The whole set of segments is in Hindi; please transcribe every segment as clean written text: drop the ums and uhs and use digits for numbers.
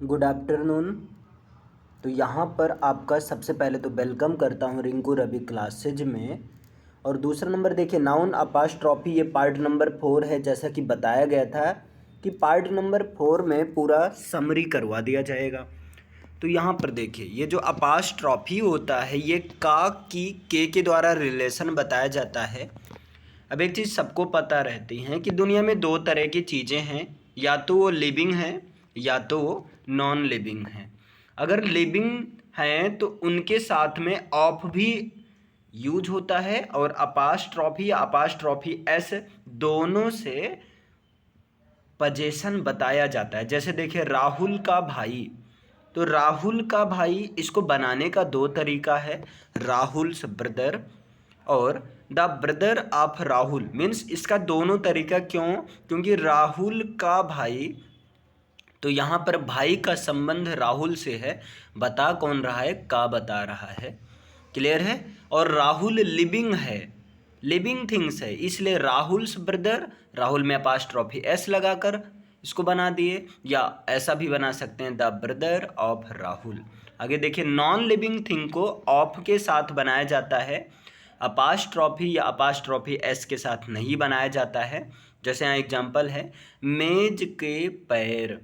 Good afternoon. तो यहाँ पर आपका सबसे पहले तो वेलकम करता हूँ रिंकू रवि क्लासेज में। और दूसरा नंबर देखिए, नाउन अपास्ट्रॉफी, ये पार्ट नंबर 4 है। जैसा कि बताया गया था कि पार्ट नंबर 4 में पूरा समरी करवा दिया जाएगा। तो यहाँ पर देखिए, ये जो अपास्ट्रॉफी होता है ये का की के द्वारा रिलेशन बताया जाता है। अब एक चीज़ सबको पता रहती है कि दुनिया में दो तरह की चीज़ें हैं, या तो वो लिविंग है या तो वो नॉन लिविंग है। अगर लिविंग हैं तो उनके साथ में ऑफ भी यूज होता है, और अपास्ट्रॉफी या अपास्ट्रॉफी एस दोनों से पजेशन बताया जाता है। जैसे देखिए, राहुल का भाई, तो राहुल का भाई इसको बनाने का दो तरीका है, राहुल्स ब्रदर और the brother of Rahul. Means इसका दोनों तरीका क्यों? क्योंकि राहुल का भाई, तो यहाँ पर भाई का संबंध राहुल से है। बता कौन रहा है? का बता रहा है। क्लियर है? और राहुल लिविंग है, लिविंग थिंग्स है, इसलिए राहुल्स ब्रदर, राहुल में अपास्ट्रॉफी एस लगाकर इसको बना दिए, या ऐसा भी बना सकते हैं द ब्रदर ऑफ राहुल। आगे देखिए, नॉन लिविंग थिंग को ऑफ के साथ बनाया जाता है, अपास्ट्रॉफी या अपास्ट्रॉफी एस के साथ नहीं बनाया जाता है। जैसे यहाँ एग्जांपल है, मेज के पैर,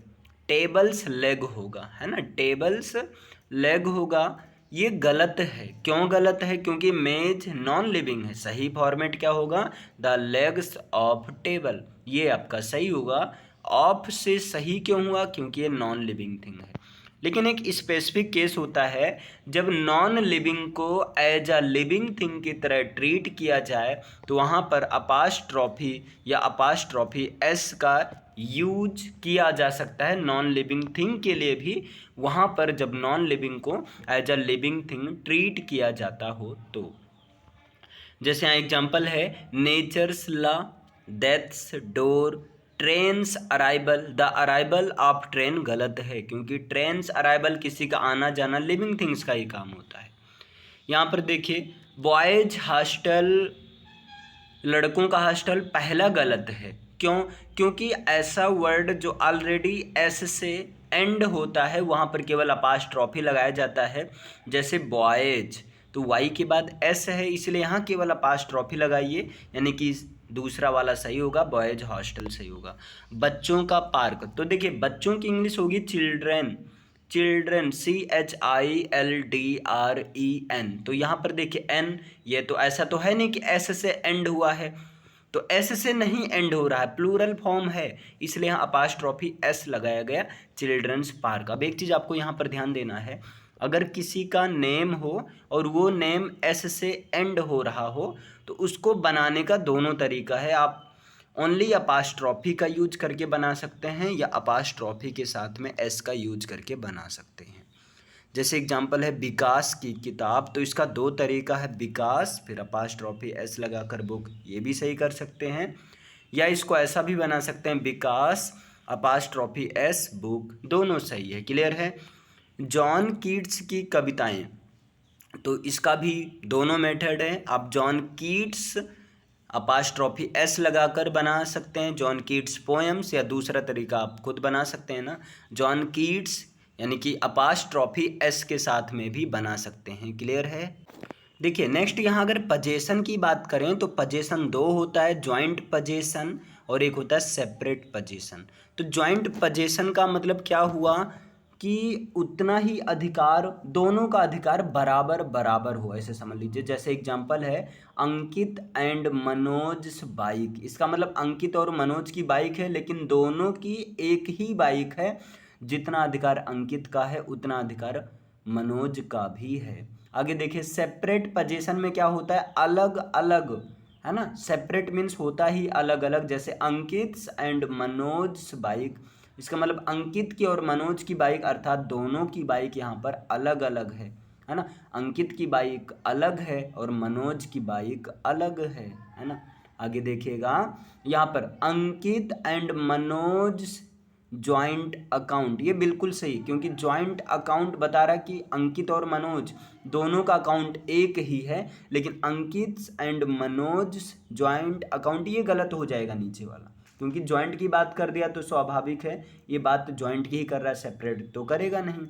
टेबल्स लेग होगा, है ना, टेबल्स लेग होगा। ये गलत है। क्यों गलत है? क्योंकि मेज नॉन लिविंग है। सही फॉर्मेट क्या होगा? द लेग्स ऑफ टेबल, ये आपका सही होगा। ऑफ से सही क्यों हुआ? क्योंकि ये नॉन लिविंग थिंग है। लेकिन एक स्पेसिफिक केस होता है जब नॉन लिविंग को एज अ लिविंग थिंग की तरह ट्रीट किया जाए, तो वहाँ पर अपास्ट्रॉफी या अपास्ट्रॉफी एस का यूज किया जा सकता है नॉन लिविंग थिंग के लिए भी, वहाँ पर जब नॉन लिविंग को as a living thing treat किया जाता हो तो। जैसे यहाँ एग्जांपल है, nature's law, death's door, train's arrival. The arrival of train गलत है, क्योंकि ट्रेन्स अराइवल किसी का आना जाना लिविंग थिंग्स का ही काम होता है। यहाँ पर देखिए, बॉयज हॉस्टल, लड़कों का हॉस्टल, पहला गलत है। क्यों? क्योंकि ऐसा वर्ड जो ऑलरेडी एस से एंड होता है वहाँ पर केवल अपास्ट्रॉफी लगाया जाता है। जैसे बॉयज, तो वाई के बाद एस है, इसलिए यहाँ केवल अपास्ट्रॉफी लगाइए, यानी कि दूसरा वाला सही होगा, बॉयज हॉस्टल सही होगा। बच्चों का पार्क, तो देखिए बच्चों की इंग्लिश होगी चिल्ड्रेन, चिल्ड्रेन CHILDREN। तो यहाँ पर देखिए एन, ये तो ऐसा तो है नहीं कि एस से एंड हुआ है, तो एस से नहीं एंड हो रहा है, प्लूरल फॉर्म है, इसलिए यहाँ अपास्ट्रॉफी एस लगाया गया, चिल्ड्रंस पार्क। अब एक चीज़ आपको यहाँ पर ध्यान देना है, अगर किसी का नेम हो और वो नेम एस से एंड हो रहा हो तो उसको बनाने का दोनों तरीका है। आप ओनली अपास्ट्रॉफी का यूज करके बना सकते हैं, या अपास्ट्रॉफी के साथ में एस का यूज करके बना सकते हैं। जैसे एग्जांपल है विकास की किताब, तो इसका दो तरीका है, विकास फिर अपास्ट्रॉफी एस लगाकर बुक, ये भी सही कर सकते हैं, या इसको ऐसा भी बना सकते हैं, विकास अपास्ट्रॉफी एस बुक, दोनों सही है। क्लियर है? जॉन कीट्स की कविताएं, तो इसका भी दोनों मेथड है। आप जॉन कीट्स अपास्ट्रॉफी एस लगाकर बना सकते हैं, जॉन कीट्स पोएम्स, या दूसरा तरीका आप खुद बना सकते हैं ना, जॉन कीट्स, यानी कि अपास्ट्रॉफी एस के साथ में भी बना सकते हैं। क्लियर है? देखिए नेक्स्ट, यहाँ अगर पजेशन की बात करें तो पजेशन दो होता है, जॉइंट पजेशन और एक होता है सेपरेट पजेशन। तो जॉइंट पजेशन का मतलब क्या हुआ कि उतना ही अधिकार, दोनों का अधिकार बराबर बराबर हो, ऐसे समझ लीजिए। जैसे एग्जांपल है, अंकित एंड मनोज बाइक, इसका मतलब अंकित और मनोज की बाइक है, लेकिन दोनों की एक ही बाइक है, जितना अधिकार अंकित का है उतना अधिकार मनोज का भी है। आगे देखिए, सेपरेट पोजीशन में क्या होता है? अलग अलग, है ना, सेपरेट मीन्स होता ही अलग अलग। जैसे अंकित एंड मनोज बाइक, इसका मतलब अंकित की और मनोज की बाइक, अर्थात दोनों की बाइक यहाँ पर अलग अलग है ना, अंकित की बाइक अलग है और मनोज की बाइक अलग है ना। आगे देखिएगा, यहाँ पर अंकित एंड मनोज जॉइंट अकाउंट, ये बिल्कुल सही, क्योंकि जॉइंट अकाउंट बता रहा कि अंकित और मनोज दोनों का अकाउंट एक ही है, लेकिन अंकित एंड मनोज जॉइंट अकाउंट, ये गलत हो जाएगा नीचे वाला। क्योंकि जॉइंट की बात कर दिया तो स्वाभाविक है ये बात जॉइंट की ही कर रहा है, सेपरेट तो करेगा नहीं।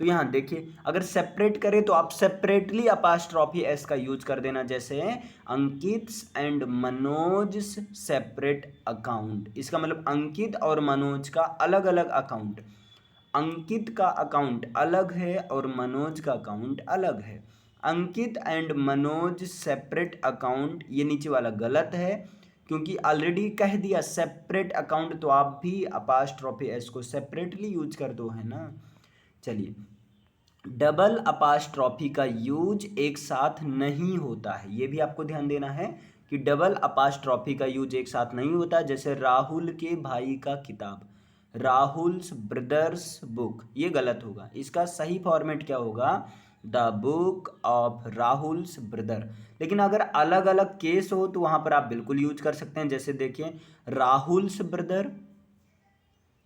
तो यहाँ देखिए अगर सेपरेट करे तो आप सेपरेटली अपास्ट्रॉफी एस का यूज कर देना, जैसे अंकित एंड मनोज सेपरेट अकाउंट। इसका मतलब अंकित और मनोज का अलग अलग अकाउंट, अंकित का अकाउंट अलग है और मनोज का अकाउंट अलग है। अंकित एंड मनोज सेपरेट अकाउंट, ये नीचे वाला गलत है क्योंकि ऑलरेडी कह दिया सेपरेट अकाउंट, तो आप भी अपास्ट्रॉफी एस को सेपरेटली यूज कर दो, है ना। चलिए, डबल अपास्ट्रॉफी का यूज एक साथ नहीं होता है, ये भी आपको ध्यान देना है कि डबल अपास्ट्रॉफी का यूज एक साथ नहीं होता। जैसे राहुल के भाई का किताब, राहुल्स ब्रदर्स बुक, ये गलत होगा। इसका सही फॉर्मेट क्या होगा, the book of Rahul's brother. लेकिन अगर अलग अलग केस हो तो वहां पर आप बिल्कुल यूज कर सकते हैं। जैसे देखिए राहुल्स ब्रदर,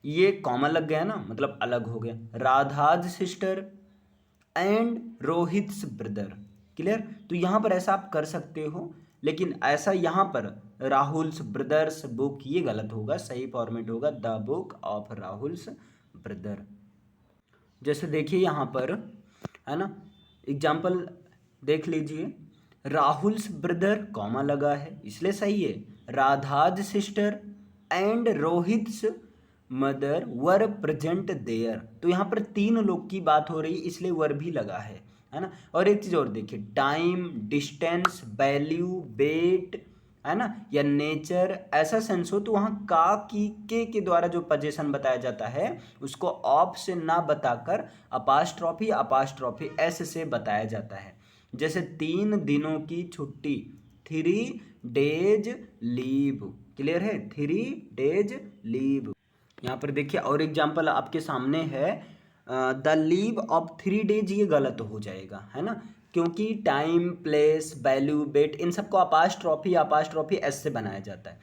ये कॉमन लग गया ना, मतलब अलग हो गया। Radha's sister and रोहित्स brother, clear. तो यहाँ पर ऐसा आप कर सकते हो, लेकिन ऐसा यहाँ पर राहुल्स ब्रदर्स बुक, ये गलत होगा। सही फॉर्मेट होगा the book of Rahul's brother. जैसे देखिए यहाँ पर, है ना, एग्जाम्पल देख लीजिए, राहुल्स ब्रदर कॉमा लगा है इसलिए सही है। Radha's sister and Rohit's mother were present there, तो यहाँ पर तीन लोग की बात हो रही इसलिए वर भी लगा है ना। और एक चीज और देखिए, टाइम, डिस्टेंस, वैल्यू, वेट, है ना, या नेचर, ऐसा सेंस हो तो वहाँ का की के द्वारा जो पोजीशन बताया जाता है उसको ऑफ से ना बताकर अपास्ट्रॉफी अपास्ट्रॉफी एस से बताया जाता है। जैसे 3 दिनों की छुट्टी, 3 डेज लीव, क्लियर है, 3 डेज लीव। यहाँ पर देखिए और एग्जाम्पल आपके सामने है, द लीव ऑफ 3 डेज, ये गलत हो जाएगा, है ना, क्योंकि टाइम, प्लेस, वैल्यू, वेट, इन सबको अपास्ट्रॉफी एस से बनाया जाता है।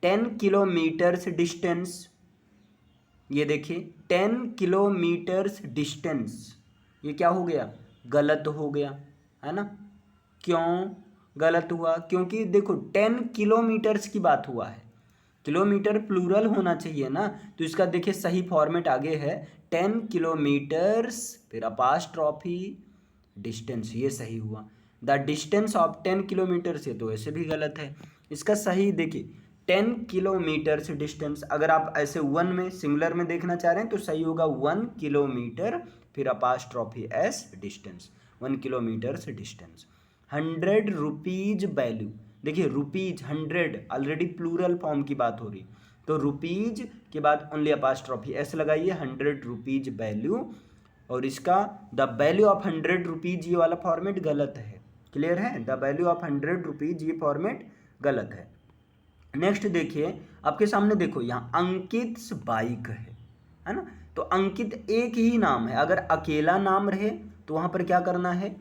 10 किलोमीटर्स डिस्टेंस, ये देखिए 10 किलोमीटर्स डिस्टेंस, ये क्या हो गया, गलत हो गया, है ना। क्यों गलत हुआ, क्योंकि देखो 10 किलोमीटर्स की बात हुआ है, किलोमीटर प्लूरल होना चाहिए ना। तो इसका देखिए सही फॉर्मेट आगे है 10 किलोमीटर्स फिर अपास्ट्रॉफी डिस्टेंस, ये सही हुआ। द डिस्टेंस ऑफ 10 किलोमीटर से, तो ऐसे भी गलत है। इसका सही देखिए 10 किलोमीटर से डिस्टेंस, अगर आप ऐसे 1 में सिंगुलर में देखना चाह रहे हैं तो सही होगा 1 किलोमीटर फिर अपास्ट्रॉफी एस डिस्टेंस, 1 किलोमीटर से डिस्टेंस। 100 रुपीज वैल्यू, देखिए रुपीज 100 ऑलरेडी प्लूरल फॉर्म की बात हो रही, तो रुपीज के बाद ओनली अपास्ट्रॉफी एस लगाइए, 100 रुपीज वैल्यू। और इसका द वैल्यू ऑफ 100 रुपीज, ये वाला फॉर्मेट गलत है, क्लियर है, द वैल्यू ऑफ 100 रुपीज ये फॉर्मेट गलत है। नेक्स्ट देखिए आपके सामने, देखो यहाँ अंकित बाइक है ना। तो अंकित एक ही नाम है, अगर अकेला नाम रहे तो वहां पर क्या करना है,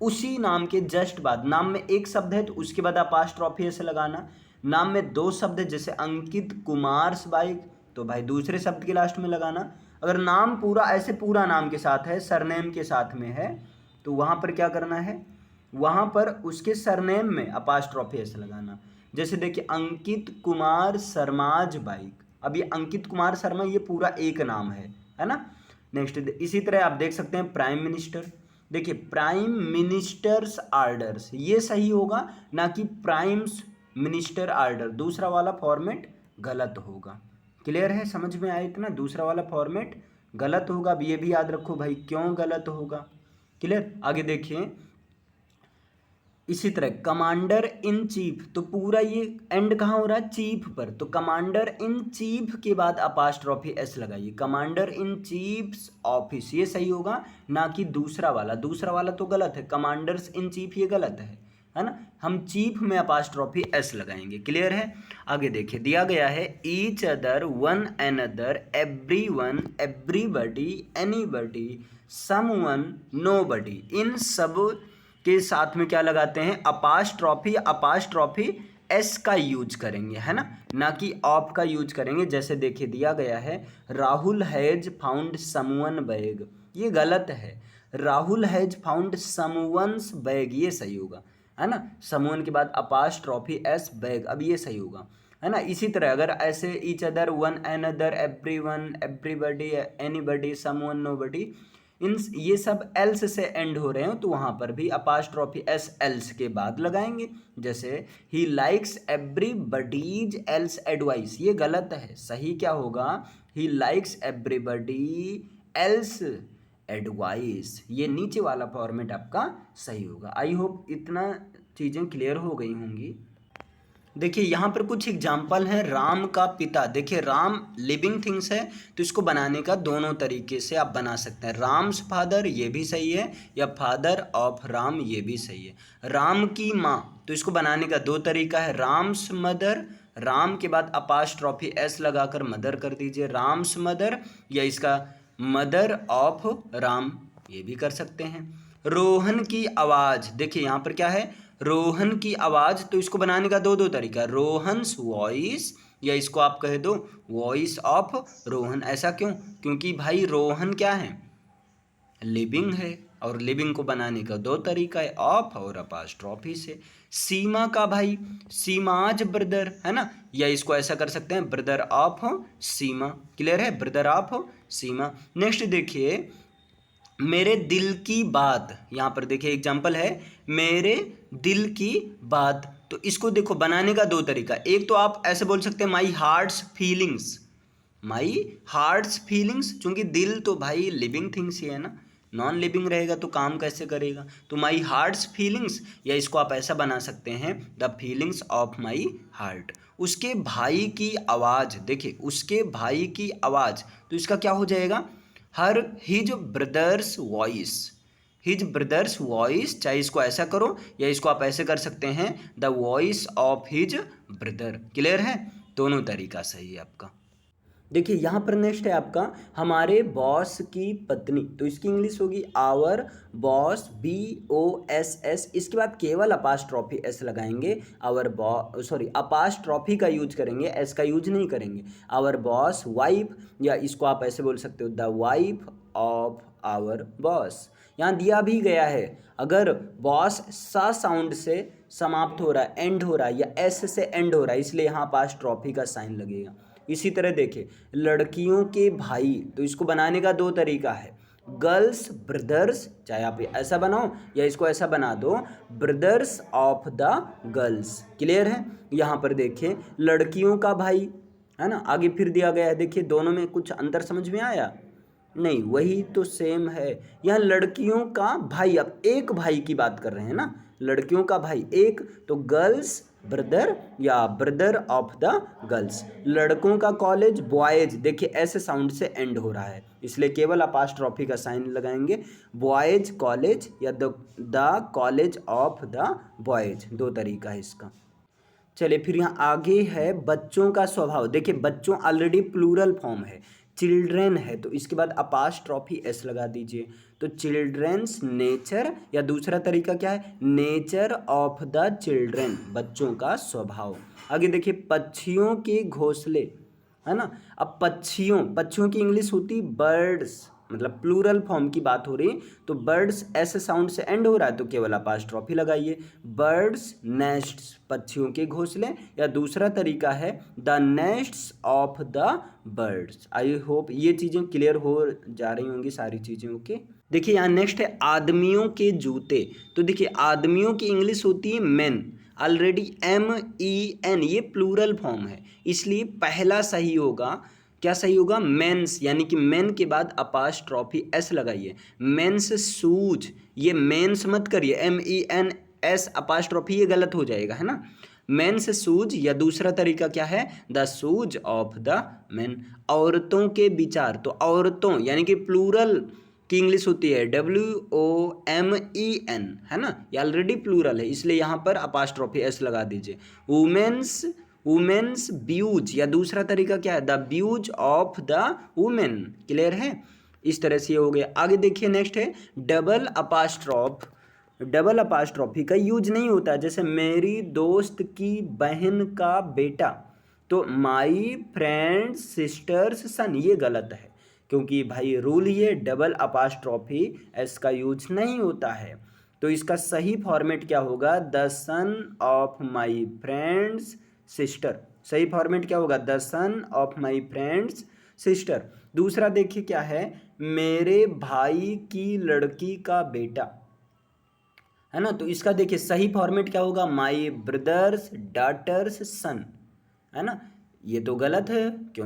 उसी नाम के जस्ट बाद, नाम में एक शब्द है तो उसके बाद अपास्ट्रॉफी से लगाना। नाम में 2 शब्द है, जैसे अंकित कुमार बाइक, तो भाई दूसरे शब्द के लास्ट में लगाना। अगर नाम पूरा ऐसे पूरा नाम के साथ है, सरनेम के साथ में है, तो वहां पर क्या करना है, वहां पर उसके सरनेम में अपास्ट्रॉफी से लगाना। जैसे देखिए अंकित कुमार शर्माज बाइक, अब ये अंकित कुमार शर्मा ये पूरा एक नाम है ना। नेक्स्ट इसी तरह आप देख सकते हैं प्राइम मिनिस्टर, देखिए प्राइम मिनिस्टर्स आर्डर्स, ये सही होगा, ना कि प्राइम्स मिनिस्टर आर्डर, दूसरा वाला फॉर्मेट गलत होगा। क्लियर है, समझ में आया इतना, दूसरा वाला फॉर्मेट गलत होगा। अब ये भी याद रखो भाई क्यों गलत होगा, क्लियर। आगे देखिए इसी तरह कमांडर इन चीफ, तो पूरा ये एंड कहाँ हो रहा है, चीफ पर, तो कमांडर इन चीफ के बाद अपास्ट्रॉफी एस लगाइए, कमांडर इन चीफ्स ऑफिस, ये सही होगा, ना कि दूसरा वाला तो गलत है, कमांडर्स इन चीफ ये गलत है ना। हम चीफ में अपास्ट्रॉफी एस लगाएंगे, क्लियर है। आगे देखिए दिया गया है each other, one another, every one, everybody, anybody, someone, nobody, इन सब के साथ में क्या लगाते हैं, अपास्ट्रॉफी एस का यूज करेंगे, है ना कि ऑफ का यूज करेंगे। जैसे देखिए दिया गया है Rahul has found someone bag, ये गलत है, Rahul has found someone's bag, ये सही होगा, है ना। समवन के बाद अपास्ट्रॉफी एस बैग, अब ये सही होगा। है ना। इसी तरह अगर ऐसे each other, one another, everyone, everybody, anybody, someone, nobody, इन ये सब एल्स से एंड हो रहे हो तो वहाँ पर भी अपास्ट्रॉफी एस एल्स के बाद लगाएंगे। जैसे he likes everybody's else advice, ये गलत है, सही क्या होगा, he likes everybody else advice, ये नीचे वाला फॉर्मेट आपका सही होगा। आई होप इतना चीज़ें क्लियर हो गई होंगी। देखिए यहाँ पर कुछ एग्जाम्पल हैं। राम का पिता, देखिए राम लिविंग थिंग्स है तो इसको बनाने का दोनों तरीके से आप बना सकते हैं। राम्स फादर, ये भी सही है, या फादर ऑफ राम, ये भी सही है। राम की माँ, तो इसको बनाने का दो तरीका है, राम्स मदर, राम के बाद अपास्ट्रॉफी एस लगाकर मदर कर दीजिए, राम्स मदर, या इसका मदर ऑफ राम, ये भी कर सकते हैं। रोहन की आवाज़, देखिए यहाँ पर क्या है, रोहन की आवाज़, तो इसको बनाने का दो तरीका, रोहन्स वॉइस, या इसको आप कह दो वॉइस ऑफ रोहन। ऐसा क्यों, क्योंकि भाई रोहन क्या है, लिविंग है, और लिविंग को बनाने का दो तरीका है, ऑफ और अपास्ट्रॉफी से। सीमा का भाई, सीमाज ब्रदर, है ना, या इसको ऐसा कर सकते हैं ब्रदर ऑफ सीमा, क्लियर है, ब्रदर ऑफ सीमा। नेक्स्ट देखिए, मेरे दिल की बात, यहाँ पर देखिए एग्जाम्पल है, मेरे दिल की बात, तो इसको देखो बनाने का दो तरीका, एक तो आप ऐसे बोल सकते हैं माई हार्ट्स फीलिंग्स, माई हार्ट्स फीलिंग्स, क्योंकि दिल तो भाई लिविंग थिंग्स ही है ना, नॉन लिविंग रहेगा तो काम कैसे करेगा, तो माई हार्ट्स फीलिंग्स, या इसको आप ऐसा बना सकते हैं the feelings of my heart. उसके भाई की आवाज़, देखिए उसके भाई की आवाज़, तो इसका क्या हो जाएगा, her his brothers voice, his brothers voice, चाहे इसको ऐसा करो या इसको आप ऐसे कर सकते हैं the voice of his brother, clear है, दोनों तरीका सही है आपका। देखिए यहाँ पर नेक्स्ट है आपका, हमारे बॉस की पत्नी, तो इसकी इंग्लिश होगी आवर बॉस, BOSS, इसके बाद केवल अपास्ट्रॉफी एस लगाएंगे, आवर बॉस, सॉरी अपास्ट्रॉफी का यूज करेंगे, एस का यूज नहीं करेंगे, आवर बॉस वाइफ, या इसको आप ऐसे बोल सकते हो the wife of our boss. यहाँ दिया भी गया है, अगर बॉस सा साउंड से समाप्त हो रहा है, एंड हो रहा है, या एस से एंड हो रहा है, इसलिए यहाँ अपास्ट्रॉफी का साइन लगेगा। इसी तरह देखिए, लड़कियों के भाई, तो इसको बनाने का दो तरीका है, गर्ल्स ब्रदर्स, चाहे आप ऐसा बनाओ या इसको ऐसा बना दो, brothers of the girls, clear है। यहाँ पर देखिए लड़कियों का भाई, है ना, आगे फिर दिया गया है, देखिए दोनों में कुछ अंतर समझ में आया, नहीं वही तो सेम है। यहाँ लड़कियों का भाई, अब एक भाई की बात कर रहे हैं ना, लड़कियों का भाई एक, तो गर्ल्स ब्रदर या ब्रदर ऑफ द गर्ल्स। लड़कों का कॉलेज बॉयज, देखिए ऐसे साउंड से एंड हो रहा है, इसलिए केवल अपास्ट्रॉफी का साइन लगाएंगे, बॉयज कॉलेज या the college of the boys, दो तरीका है इसका। चलिए फिर यहाँ आगे है बच्चों का स्वभाव, देखिए बच्चों ऑलरेडी प्लूरल फॉर्म है, चिल्ड्रेन है, तो इसके बाद अपास्ट्रॉफी एस लगा दीजिए, तो चिल्ड्रेन्स नेचर, या दूसरा तरीका क्या है, नेचर ऑफ द चिल्ड्रेन, बच्चों का स्वभाव। आगे देखिए पक्षियों के घोंसले, है ना, अब पक्षियों की इंग्लिश होती बर्ड्स, मतलब प्लूरल फॉर्म की बात हो रही, तो बर्ड्स ऐसे साउंड से एंड हो रहा है तो केवल अपास्ट्रॉफी लगाइए, बर्ड्स नेस्ट्स, पक्षियों के घोंसले, या दूसरा तरीका है the nests of the birds. I hope ये चीज़ें क्लियर हो जा रही होंगी सारी चीज़ें, ओके। देखिए यहाँ नेक्स्ट है आदमियों के जूते, तो देखिए आदमियों की इंग्लिश होती है मेन, ऑलरेडी MEN, ये प्लूरल फॉर्म है, इसलिए पहला सही होगा, क्या सही होगा, मेंस, यानी कि मेन के बाद अपास्ट्रॉफी एस लगाइए, मेंस शूज, ये मेंस मत करिए, MENS अपास्ट्रॉफी, ये गलत हो जाएगा, है ना, मेंस शूज, या दूसरा तरीका क्या है the shoes of the main. औरतों के विचार, तो औरतों यानी कि प्लूरल की इंग्लिश होती है WOMEN, है ना, ये ऑलरेडी प्लूरल है, इसलिए यहाँ पर अपास्ट्रॉफी एस लगा दीजिए। वुमेन्स व्यूज, या दूसरा तरीका क्या है the views of the women, clear है, इस तरह से ये हो गया। आगे देखिए नेक्स्ट है डबल अपास्ट्रॉफी का यूज नहीं होता, जैसे मेरी दोस्त की बहन का बेटा, तो माई फ्रेंड सिस्टर्स सन, ये गलत है, क्योंकि भाई रूल ये डबल अपास्ट्रॉफी एस का यूज नहीं होता है, तो इसका सही फॉर्मेट क्या होगा, the son of my friends sister, सही फॉर्मेट क्या होगा, the son of my friends sister. दूसरा देखिए क्या है, मेरे भाई की लड़की का बेटा, है ना। तो इसका देखिए सही फॉर्मेट क्या होगा, माई ब्रदर्स डॉटर्स सन, है ना। ये तो गलत है, क्यों,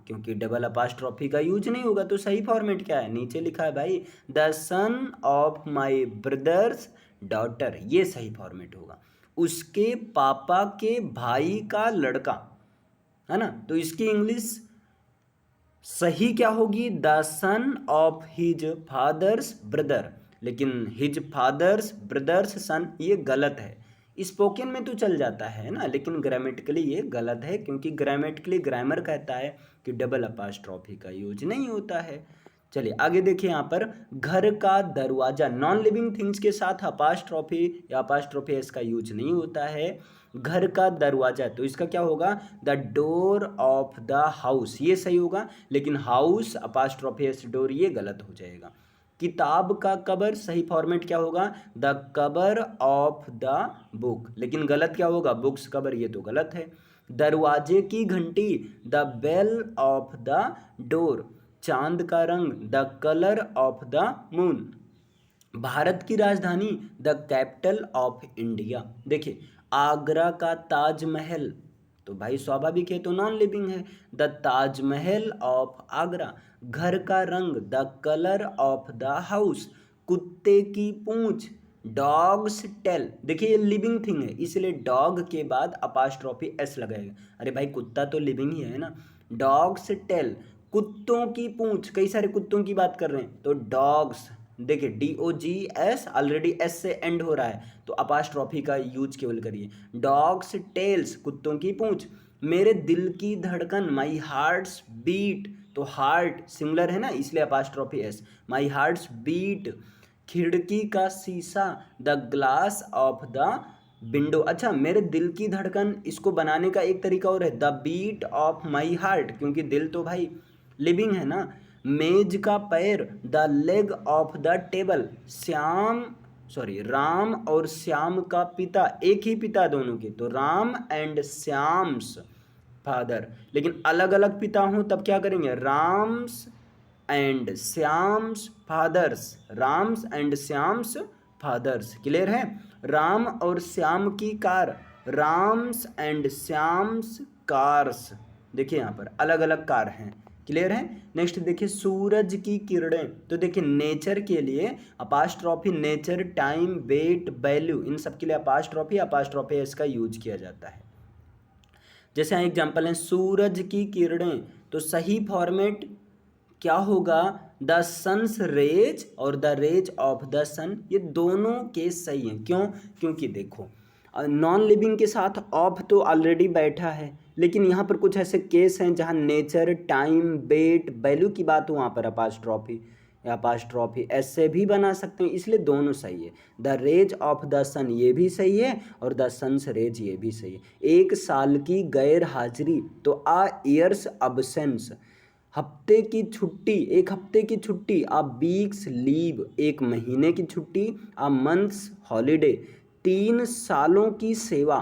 क्योंकि डबल अपास्ट्रॉफी का यूज नहीं होगा। तो सही फॉर्मेट क्या है, नीचे लिखा है भाई, the son of my brothers daughter, ये सही फॉर्मेट होगा। उसके पापा के भाई का लड़का, है ना। तो इसकी इंग्लिश सही क्या होगी, the son of his father's brother. लेकिन हिज फादर्स ब्रदर्स सन ये गलत है। स्पोकन में तो चल जाता है ना, लेकिन ग्रामेटिकली ये गलत है, क्योंकि ग्रामेटिकली ग्रामर कहता है कि डबल अपास्ट्रॉफी का यूज नहीं होता है। चलिए आगे देखिए, यहाँ पर घर का दरवाजा, नॉन लिविंग थिंग्स के साथ अपास्ट्रॉफी या अपास्ट्रॉफी एस का यूज नहीं होता है। घर का दरवाजा, तो इसका क्या होगा, the door of the house, ये सही होगा। लेकिन हाउस अपास्ट्रॉफी एस डोर ये गलत हो जाएगा। किताब का कवर, सही फॉर्मेट क्या होगा, the cover of the book. लेकिन गलत क्या होगा, बुक्स कवर, ये तो गलत है। दरवाजे की घंटी, the bell of the door. चांद का रंग, the colour of the moon. भारत की राजधानी, द कैपिटल ऑफ इंडिया। देखिए आगरा का ताजमहल, तो भाई स्वाभाविक है, तो नॉन लिविंग है, द ताजमहल ऑफ आगरा। घर का रंग, the colour of the house. कुत्ते की पूंछ, डॉग्स टेल। देखिए ये लिविंग थिंग है, इसलिए डॉग के बाद अपास्ट्रॉफी एस लगाएगा। अरे भाई कुत्ता तो लिविंग ही है ना। डॉग्स टेल, कुत्तों की पूंछ, कई सारे कुत्तों की बात कर रहे हैं, तो डॉग्स। देखिए DOGS ऑलरेडी एस से एंड हो रहा है, तो अपास्ट्रॉफी का यूज केवल करिए। डॉग्स टेल्स, कुत्तों की पूंछ। मेरे दिल की धड़कन, माई हार्ट्स बीट, तो हार्ट सिंगुलर है ना, इसलिए अपास्ट्रॉफी एस, माई हार्ट्स बीट। खिड़की का शीशा, the glass of the window. अच्छा मेरे दिल की धड़कन, इसको बनाने का एक तरीका और है, the beat of my heart, क्योंकि दिल तो भाई लिविंग है ना। मेज का पैर, the leg of the table. Ram और श्याम का पिता, एक ही पिता दोनों के, तो राम एंड श्याम्स फादर। लेकिन अलग अलग पिता हों तब क्या करेंगे, Ram's and Shyam's fathers, Ram's and Shyam's fathers. Clear है। राम और श्याम की car, Ram's and Shyam's cars. देखिए यहाँ पर अलग अलग कार हैं। क्लियर है। नेक्स्ट देखिए सूरज की किरणें, तो देखिए नेचर के लिए अपास्ट्रॉफी, नेचर, टाइम, वेट, वैल्यू, इन सब के लिए अपास्ट्रॉफी इसका यूज किया जाता है। जैसे यहाँ एग्जांपल है सूरज की किरणें, तो सही फॉर्मेट क्या होगा, द सन्स रेज और द रेज ऑफ द सन, ये दोनों केस सही हैं। क्यों, क्योंकि देखो नॉन लिविंग के साथ ऑफ तो ऑलरेडी बैठा है, लेकिन यहाँ पर कुछ ऐसे केस हैं जहाँ नेचर, टाइम, वेट, वैल्यू की बात हो, वहाँ पर अपास्ट्रॉफी या अपास्ट्रॉफी ऐसे भी बना सकते हैं, इसलिए दोनों सही है। द रेज ऑफ द सन ये भी सही है और द सन्स रेज ये भी सही है। एक साल की गैर हाजिरी, तो आ ईयर्स अब्सेंस। हफ्ते की छुट्टी, एक हफ्ते की छुट्टी, आ वीक्स लीव, एक महीने की छुट्टी, आ मंथ्स हॉलीडे। 3 सालों की सेवा,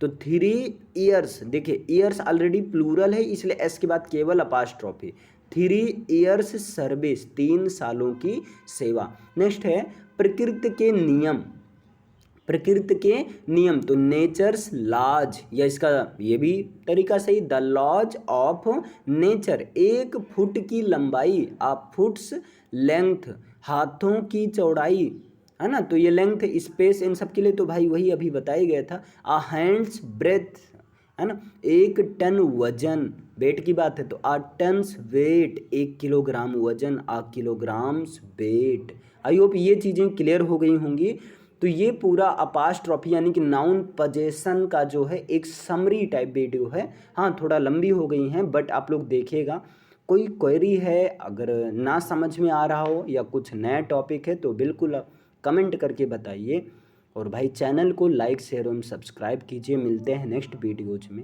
तो 3 ईयर्स। देखिए ईयर्स ऑलरेडी प्लूरल है, इसलिए एस के बाद केवल अपास्ट्रॉफी। 3 ईयर्स सर्विस, 3 सालों की सेवा। नेक्स्ट है प्रकृति के नियम, प्रकृति के नियम, तो नेचर्स लॉज, या इसका ये भी तरीका सही, the laws of nature. 1 foot की लंबाई, आ फुट्स लेंथ, हाथों की चौड़ाई, है ना। तो ये लेंथ, स्पेस, इन सब के लिए तो भाई वही अभी बताया गया था। आ हैंड्स ब्रेथ, है ना। 1 टन वजन, वेट की बात है, तो आ टन्स वेट, 1 किलोग्राम वजन, आ किलोग्राम्स वेट। आई होप ये चीज़ें क्लियर हो गई होंगी। तो ये पूरा अपास्ट्रॉफी यानी कि नाउन पोजेशन का जो है एक समरी टाइप वीडियो है। हाँ थोड़ा लंबी हो गई हैं, बट आप लोग देखिएगा। कोई क्वेरी है, अगर ना समझ में आ रहा हो या कुछ नया टॉपिक है, तो बिल्कुल आप कमेंट करके बताइए। और भाई चैनल को लाइक, शेयर एवं सब्सक्राइब कीजिए। मिलते हैं नेक्स्ट वीडियोज में।